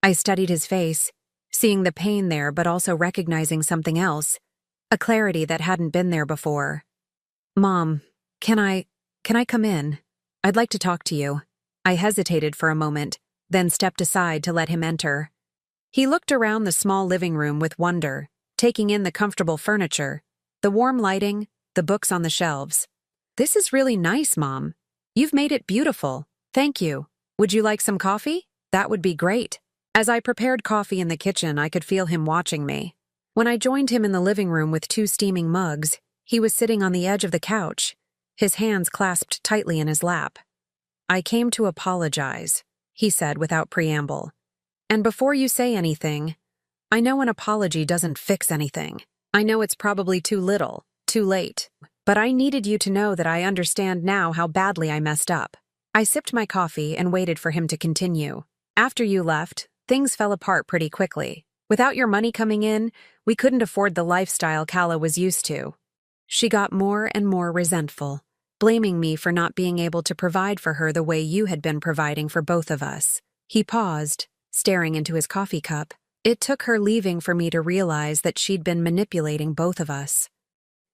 I studied his face, seeing the pain there but also recognizing something else, a clarity that hadn't been there before. "Mom, can I come in? I'd like to talk to you." I hesitated for a moment, then stepped aside to let him enter. He looked around the small living room with wonder, taking in the comfortable furniture, the warm lighting, the books on the shelves. "This is really nice, Mom. You've made it beautiful. Thank you. Would you like some coffee? That would be great." As I prepared coffee in the kitchen, I could feel him watching me. When I joined him in the living room with 2 steaming mugs, he was sitting on the edge of the couch, his hands clasped tightly in his lap. "I came to apologize," he said without preamble. "And before you say anything, I know an apology doesn't fix anything. I know it's probably too little, too late, but I needed you to know that I understand now how badly I messed up." I sipped my coffee and waited for him to continue. "After you left, things fell apart pretty quickly. Without your money coming in, we couldn't afford the lifestyle Kala was used to. She got more and more resentful, blaming me for not being able to provide for her the way you had been providing for both of us." He paused, staring into his coffee cup. "It took her leaving for me to realize that she'd been manipulating both of us.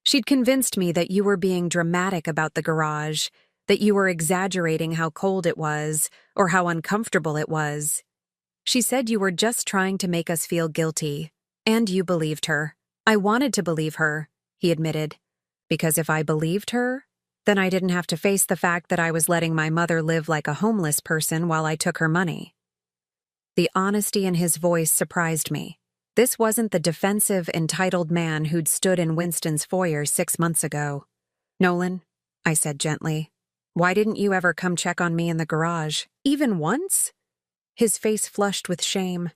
She'd convinced me that you were being dramatic about the garage, that you were exaggerating how cold it was, or how uncomfortable it was. She said you were just trying to make us feel guilty, and you believed her." "I wanted to believe her," he admitted, "because if I believed her, then I didn't have to face the fact that I was letting my mother live like a homeless person while I took her money." The honesty in his voice surprised me. This wasn't the defensive, entitled man who'd stood in Winston's foyer 6 months ago. "Nolan," I said gently, "why didn't you ever come check on me in the garage? Even once?" His face flushed with shame.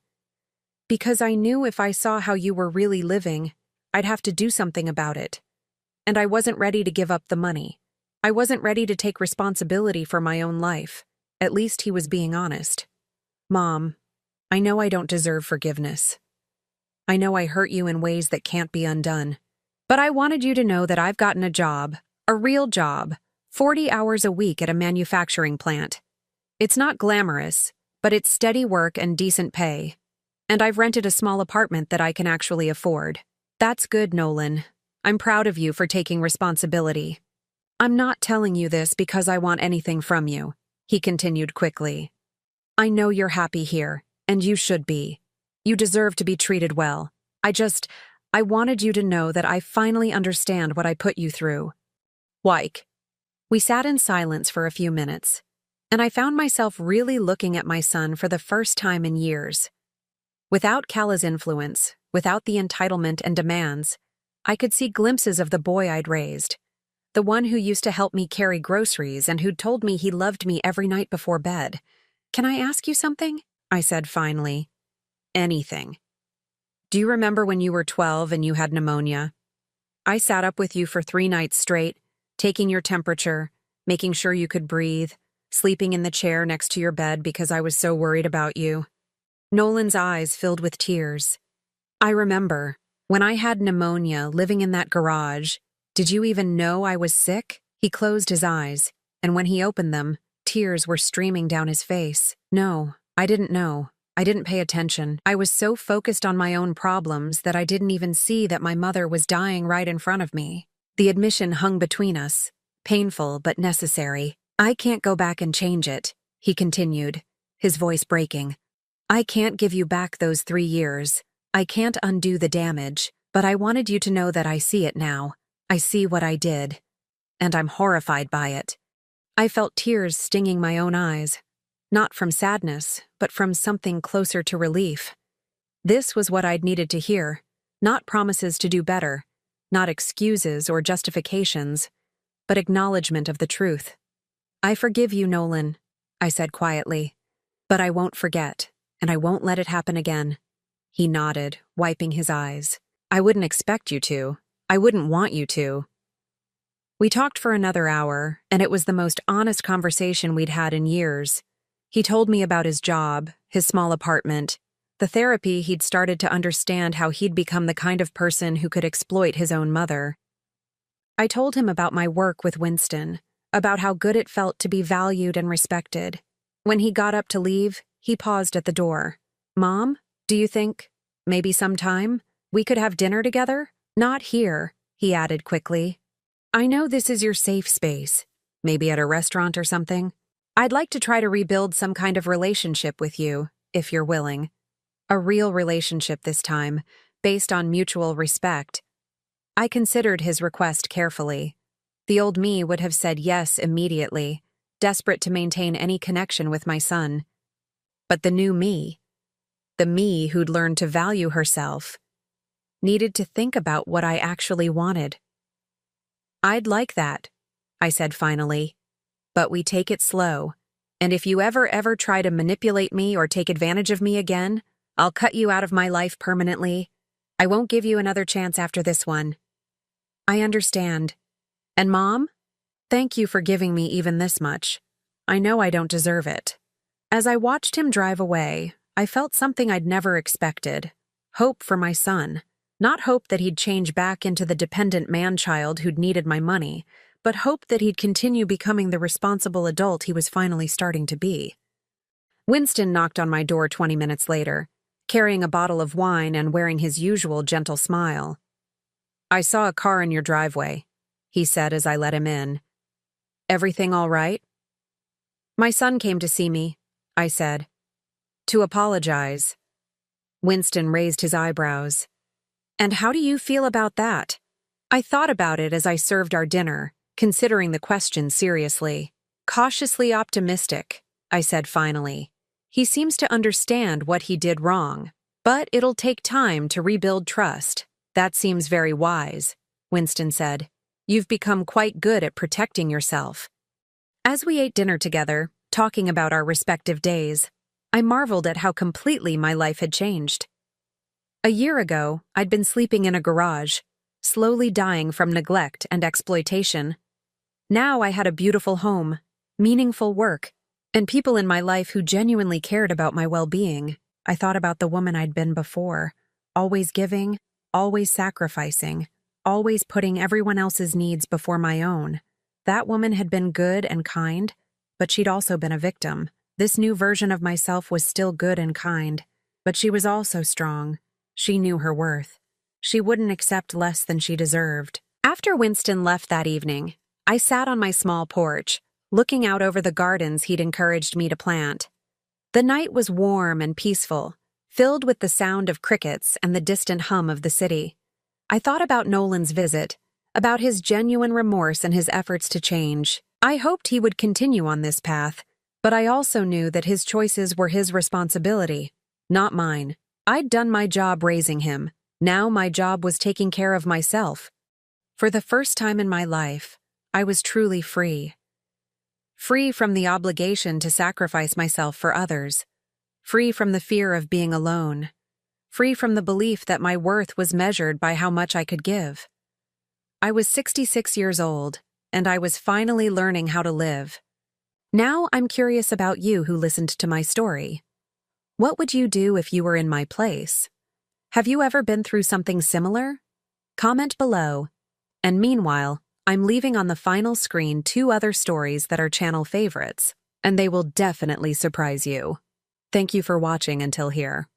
"Because I knew if I saw how you were really living, I'd have to do something about it. And I wasn't ready to give up the money. I wasn't ready to take responsibility for my own life." At least he was being honest. "Mom, I know I don't deserve forgiveness. I know I hurt you in ways that can't be undone. But I wanted you to know that I've gotten a job, a real job, 40 hours a week at a manufacturing plant. It's not glamorous, but it's steady work and decent pay. And I've rented a small apartment that I can actually afford. That's good, Nolan. I'm proud of you for taking responsibility. I'm not telling you this because I want anything from you," he continued quickly. "I know you're happy here, and you should be. You deserve to be treated well. I wanted you to know that I finally understand what I put you through." "Like?" We sat in silence for a few minutes, and I found myself really looking at my son for the first time in years. Without Kala's influence, without the entitlement and demands, I could see glimpses of the boy I'd raised, the one who used to help me carry groceries and who'd told me he loved me every night before bed. "Can I ask you something?" I said finally. "Anything. Do you remember when you were 12 and you had pneumonia? I sat up with you for 3 nights straight, taking your temperature, making sure you could breathe, sleeping in the chair next to your bed because I was so worried about you." Nolan's eyes filled with tears. "I remember. When I had pneumonia, living in that garage, did you even know I was sick?" He closed his eyes, and when he opened them, tears were streaming down his face. "No, I didn't know. I didn't pay attention. I was so focused on my own problems that I didn't even see that my mother was dying right in front of me." The admission hung between us, painful but necessary. "I can't go back and change it," he continued, his voice breaking. "I can't give you back those 3 years. I can't undo the damage, but I wanted you to know that I see it now. I see what I did, and I'm horrified by it." I felt tears stinging my own eyes, not from sadness, but from something closer to relief. This was what I'd needed to hear, not promises to do better, not excuses or justifications, but acknowledgement of the truth. "I forgive you, Nolan," I said quietly. "But I won't forget, and I won't let it happen again." He nodded, wiping his eyes. "I wouldn't expect you to. I wouldn't want you to." We talked for another hour, and it was the most honest conversation we'd had in years. He told me about his job, his small apartment, the therapy he'd started to understand how he'd become the kind of person who could exploit his own mother. I told him about my work with Winston, about how good it felt to be valued and respected. When he got up to leave, he paused at the door. "Mom, do you think, maybe sometime, we could have dinner together? Not here," he added quickly. "I know this is your safe space. Maybe at a restaurant or something. I'd like to try to rebuild some kind of relationship with you, if you're willing. A real relationship this time, based on mutual respect." I considered his request carefully. The old me would have said yes immediately, desperate to maintain any connection with my son. But the new me, the me who'd learned to value herself, needed to think about what I actually wanted. "I'd like that," I said finally. "But we take it slow, and if you ever try to manipulate me or take advantage of me again, I'll cut you out of my life permanently. I won't give you another chance after this one." "I understand. And Mom, thank you for giving me even this much. I know I don't deserve it." As I watched him drive away, I felt something I'd never expected. Hope for my son. Not hope that he'd change back into the dependent man-child who'd needed my money, but hope that he'd continue becoming the responsible adult he was finally starting to be. Winston knocked on my door 20 minutes later, carrying a bottle of wine and wearing his usual gentle smile. "I saw a car in your driveway," he said as I let him in. "Everything all right?" "My son came to see me," I said. "To apologize." Winston raised his eyebrows. "And how do you feel about that?" I thought about it as I served our dinner, considering the question seriously. "Cautiously optimistic," I said finally. "He seems to understand what he did wrong, but it'll take time to rebuild trust." "That seems very wise," Winston said. "You've become quite good at protecting yourself." As we ate dinner together, talking about our respective days, I marveled at how completely my life had changed. A year ago, I'd been sleeping in a garage, slowly dying from neglect and exploitation. Now I had a beautiful home, meaningful work, and people in my life who genuinely cared about my well-being. I thought about the woman I'd been before, always giving, always sacrificing, always putting everyone else's needs before my own. That woman had been good and kind, but she'd also been a victim. This new version of myself was still good and kind, but she was also strong. She knew her worth. She wouldn't accept less than she deserved. After Winston left that evening, I sat on my small porch, looking out over the gardens he'd encouraged me to plant. The night was warm and peaceful, filled with the sound of crickets and the distant hum of the city. I thought about Nolan's visit, about his genuine remorse and his efforts to change. I hoped he would continue on this path, but I also knew that his choices were his responsibility, not mine. I'd done my job raising him. Now my job was taking care of myself. For the first time in my life, I was truly free. Free from the obligation to sacrifice myself for others. Free from the fear of being alone. Free from the belief that my worth was measured by how much I could give. I was 66 years old, and I was finally learning how to live. Now I'm curious about you who listened to my story. What would you do if you were in my place? Have you ever been through something similar? Comment below. And meanwhile, I'm leaving on the final screen 2 other stories that are channel favorites, and they will definitely surprise you. Thank you for watching until here.